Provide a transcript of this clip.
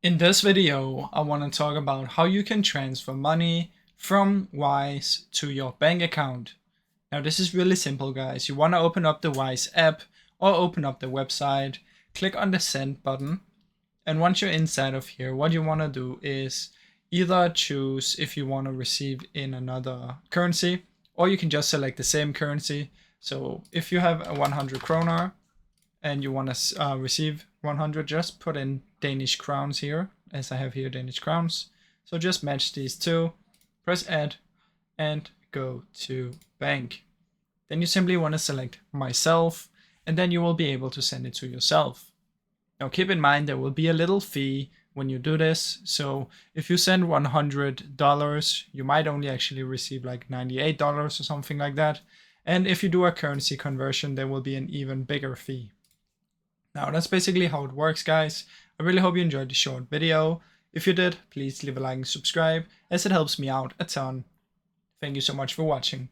In this video, I want to talk about how you can transfer money from Wise to your bank account. Now this is really simple, guys. You want to open up the Wise app or open up the website, click on the send button, and once you're inside of here, what you want to do is either choose if you want to receive in another currency, or you can just select the same currency. So if you have a 100 kroner and you want to receive 100, just put in Danish crowns here, as I have here Danish crowns. So just match these two, press add, and go to bank. Then you simply want to select myself, and then you will be able to send it to yourself. Now keep in mind there will be a little fee when you do this. So if you send $100, you might only actually receive like $98 or something like that. And if you do a currency conversion, there will be an even bigger fee. Now that's basically how it works, guys. I really hope you enjoyed the short video. If you did, please leave a like and subscribe, as it helps me out a ton. Thank you so much for watching.